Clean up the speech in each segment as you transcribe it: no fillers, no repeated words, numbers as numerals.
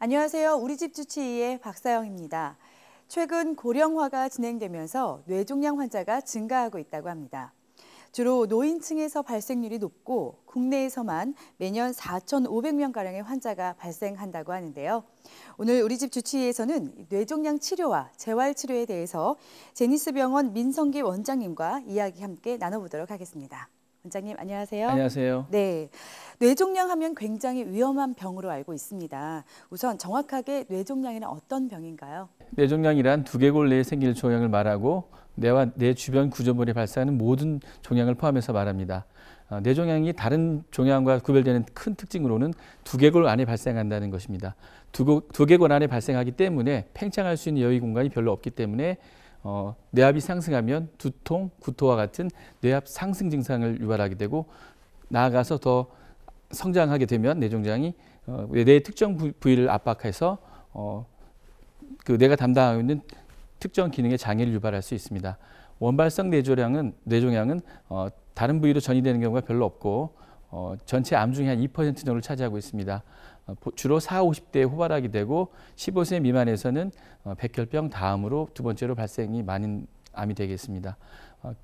안녕하세요. 우리 집 주치의의 박사영입니다. 최근 고령화가 진행되면서 뇌종양 환자가 증가하고 있다고 합니다. 주로 노인층에서 발생률이 높고 국내에서만 매년 4,500명가량의 환자가 발생한다고 하는데요. 오늘 우리 집 주치의에서는 뇌종양 치료와 재활치료에 대해서 제니스병원 민성기 원장님과 이야기 함께 나눠보도록 하겠습니다. 원장님 안녕하세요. 안녕하세요. 네, 뇌종양 하면 굉장히 위험한 병으로 알고 있습니다. 우선 정확하게 뇌종양이란 어떤 병인가요? 뇌종양이란 두개골 내에 생길 종양을 말하고 뇌와 뇌 주변 구조물에 발생하는 모든 종양을 포함해서 말합니다. 뇌종양이 다른 종양과 구별되는 큰 특징으로는 두개골 안에 발생한다는 것입니다. 두개골 안에 발생하기 때문에 팽창할 수 있는 여유 공간이 별로 없기 때문에 뇌압이 상승하면 두통, 구토와 같은 뇌압 상승 증상을 유발하게 되고 나아가서 더 성장하게 되면 뇌종양이 뇌의 특정 부위를 압박해서 그 뇌가 담당하고 있는 특정 기능의 장애를 유발할 수 있습니다. 원발성 뇌종양은 다른 부위로 전이되는 경우가 별로 없고 전체 암 중에 한 2% 정도를 차지하고 있습니다. 주로 40, 50대에 호발하게 되고 15세 미만에서는 백혈병 다음으로 두 번째로 발생이 많은 암이 되겠습니다.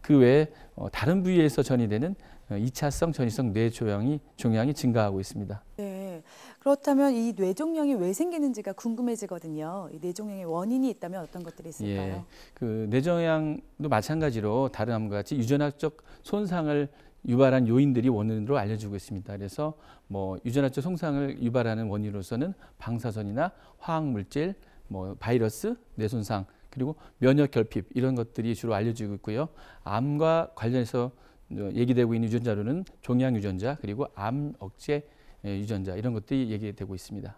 그 외에 다른 부위에서 전이되는 2차성 전이성 뇌종양이 증가하고 있습니다. 네, 그렇다면 이 뇌종양이 왜 생기는지가 궁금해지거든요. 이 뇌종양의 원인이 있다면 어떤 것들이 있을까요? 예, 그 뇌종양도 마찬가지로 다른 암과 같이 유전학적 손상을 유발한 요인들이 원인으로 알려지고 있습니다. 그래서 유전학적 손상을 유발하는 원인으로서는 방사선이나 화학물질, 바이러스, 뇌손상, 그리고 면역 결핍 이런 것들이 주로 알려지고 있고요. 암과 관련해서 얘기되고 있는 유전자로는 종양 유전자 그리고 암 억제 유전자 이런 것들이 얘기되고 있습니다.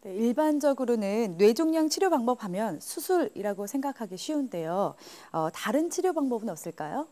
네, 일반적으로는 뇌종양 치료 방법 하면 수술이라고 생각하기 쉬운데요. 다른 치료 방법은 없을까요?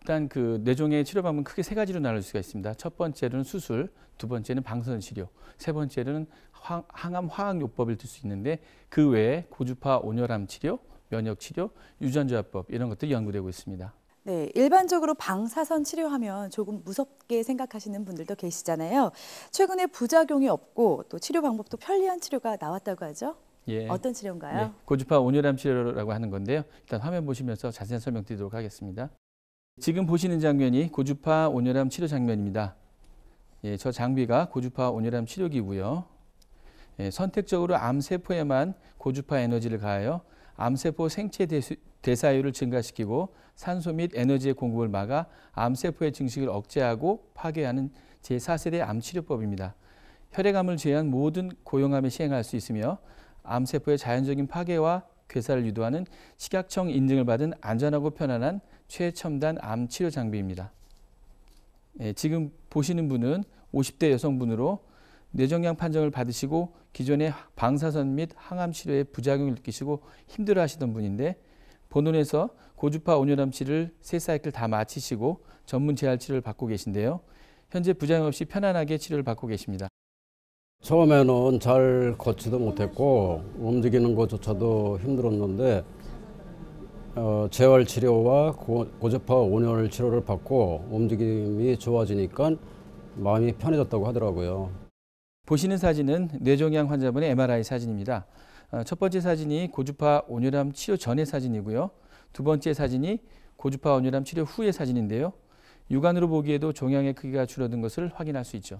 일단 그 뇌종양의 치료 방법은 크게 세 가지로 나눌 수가 있습니다. 첫 번째로는 수술, 두 번째는 방사선 치료, 세 번째로는 항암 화학요법을 들 수 있는데 그 외에 고주파 온열암 치료, 면역 치료, 유전자법 이런 것들이 연구되고 있습니다. 네, 일반적으로 방사선 치료하면 조금 무섭게 생각하시는 분들도 계시잖아요. 최근에 부작용이 없고 또 치료 방법도 편리한 치료가 나왔다고 하죠? 예. 어떤 치료인가요? 네, 고주파 온열암 치료라고 하는 건데요. 일단 화면 보시면서 자세한 설명드리도록 하겠습니다. 지금 보시는 장면이 고주파 온열암 치료 장면입니다. 예, 저 장비가 고주파 온열암 치료기고요. 예, 선택적으로 암세포에만 고주파 에너지를 가하여 암세포 생체 대사율을 증가시키고 산소 및 에너지의 공급을 막아 암세포의 증식을 억제하고 파괴하는 제4세대 암치료법입니다. 혈액암을 제외한 모든 고용암에 시행할 수 있으며 암세포의 자연적인 파괴와 괴사를 유도하는 식약청 인증을 받은 안전하고 편안한 최첨단 암 치료 장비입니다. 예, 지금 보시는 분은 50대 여성분으로 뇌종양 판정을 받으시고 기존의 방사선 및 항암 치료에 부작용을 느끼시고 힘들어 하시던 분인데 본원에서 고주파 온열암 치료를 3사이클 다 마치시고 전문 재활 치료를 받고 계신데요. 현재 부작용 없이 편안하게 치료를 받고 계십니다. 처음에는 잘 걷지도 못했고 움직이는 것조차도 힘들었는데 재활치료와 고주파 온열 치료를 받고 움직임이 좋아지니까 마음이 편해졌다고 하더라고요. 보시는 사진은 뇌종양 환자분의 MRI 사진입니다. 첫 번째 사진이 고주파 온열암 치료 전의 사진이고요. 두 번째 사진이 고주파 온열암 치료 후의 사진인데요. 육안으로 보기에도 종양의 크기가 줄어든 것을 확인할 수 있죠.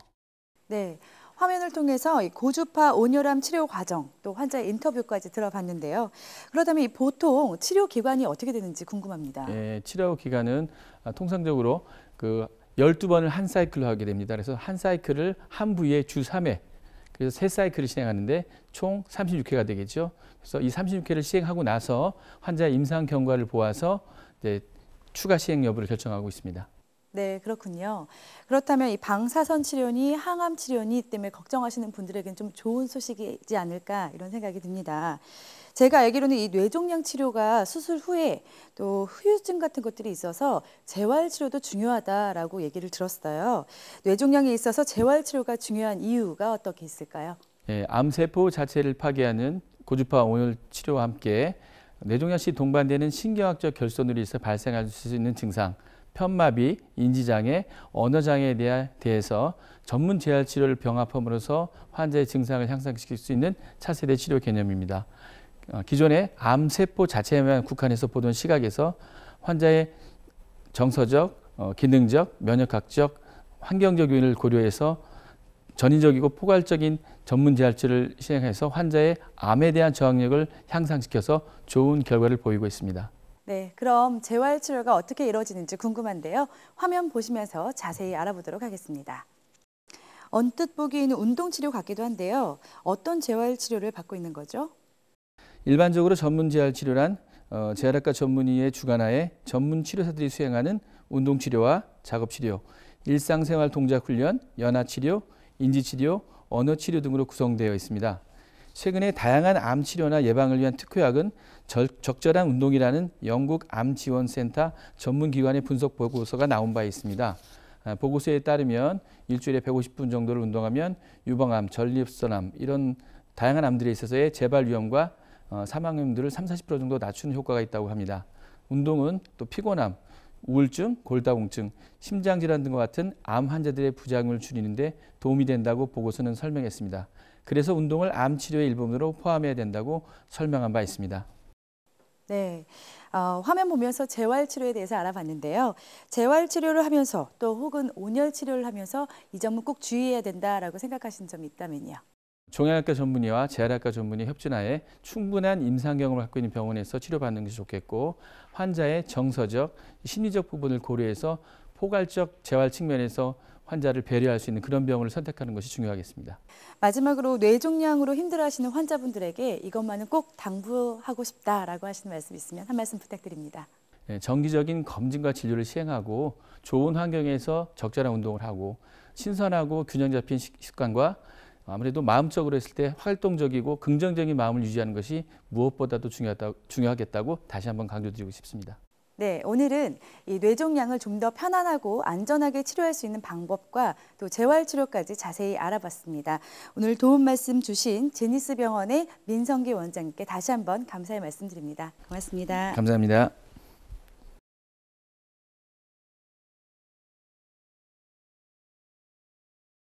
네, 화면을 통해서 이 고주파 온열암 치료 과정 또 환자의 인터뷰까지 들어봤는데요. 그렇다면 보통 치료 기간이 어떻게 되는지 궁금합니다. 예, 치료 기간은 통상적으로 12번을 한 사이클로 하게 됩니다. 그래서 한 사이클을 한 부위에 주 3회, 그래서 3사이클을 시행하는데 총 36회가 되겠죠. 그래서 이 36회를 시행하고 나서 환자의 임상 경과를 보아서 이제 추가 시행 여부를 결정하고 있습니다. 네, 그렇군요. 그렇다면 이 방사선 치료니 항암 치료니 때문에 걱정하시는 분들에게는 좀 좋은 소식이지 않을까 이런 생각이 듭니다. 제가 알기로는 이 뇌종양 치료가 수술 후에 또 후유증 같은 것들이 있어서 재활 치료도 중요하다라고 얘기를 들었어요. 뇌종양에 있어서 재활 치료가 중요한 이유가 어떻게 있을까요? 예, 암세포 자체를 파괴하는 고주파 온열 치료와 함께 뇌종양 시 동반되는 신경학적 결손으로 인해서 발생할 수 있는 증상, 편마비, 인지장애, 언어장애에 대해서 전문 재활치료를 병합함으로써 환자의 증상을 향상시킬 수 있는 차세대 치료 개념입니다. 기존의 암세포 자체에만 국한해서 보던 시각에서 환자의 정서적, 기능적, 면역학적, 환경적 요인을 고려해서 전인적이고 포괄적인 전문 재활치료를 시행해서 환자의 암에 대한 저항력을 향상시켜서 좋은 결과를 보이고 있습니다. 네, 그럼 재활치료가 어떻게 이루어지는지 궁금한데요. 화면 보시면서 자세히 알아보도록 하겠습니다. 언뜻 보기에는 운동치료 같기도 한데요. 어떤 재활치료를 받고 있는 거죠? 일반적으로 전문 재활치료란 재활학과 전문의의 주관하에 전문 치료사들이 수행하는 운동치료와 작업치료, 일상생활 동작훈련, 연화치료, 인지치료, 언어치료 등으로 구성되어 있습니다. 최근에 다양한 암치료나 예방을 위한 특효약은 적절한 운동이라는 영국 암지원센터 전문기관의 분석 보고서가 나온 바 있습니다. 보고서에 따르면 일주일에 150분 정도를 운동하면 유방암, 전립선암 이런 다양한 암들에 있어서의 재발 위험과 사망률을 30~40% 정도 낮추는 효과가 있다고 합니다. 운동은 또 피곤함, 우울증, 골다공증, 심장질환 등과 같은 암 환자들의 부작용을 줄이는 데 도움이 된다고 보고서는 설명했습니다. 그래서 운동을 암 치료의 일부분으로 포함해야 된다고 설명한 바 있습니다. 네, 화면 보면서 재활치료에 대해서 알아봤는데요. 재활치료를 하면서 또 혹은 온열치료를 하면서 이 점은 꼭 주의해야 된다라고 생각하시는 점이 있다면요. 종양학과 전문의와 재활학과 전문의 협진하에 충분한 임상 경험을 갖고 있는 병원에서 치료받는 것이 좋겠고 환자의 정서적, 심리적 부분을 고려해서 포괄적 재활 측면에서 환자를 배려할 수 있는 그런 병원을 선택하는 것이 중요하겠습니다. 마지막으로 뇌종양으로 힘들어하시는 환자분들에게 이것만은 꼭 당부하고 싶다라고 하시는 말씀 있으면 한 말씀 부탁드립니다. 네, 정기적인 검진과 진료를 시행하고 좋은 환경에서 적절한 운동을 하고 신선하고 균형 잡힌 식습관과 아무래도 마음적으로 했을 때 활동적이고 긍정적인 마음을 유지하는 것이 무엇보다도 중요하겠다고 다시 한번 강조드리고 싶습니다. 네, 오늘은 이 뇌종양을 좀 더 편안하고 안전하게 치료할 수 있는 방법과 또 재활치료까지 자세히 알아봤습니다. 오늘 도움 말씀 주신 제니스 병원의 민성기 원장님께 다시 한번 감사의 말씀드립니다. 고맙습니다. 감사합니다.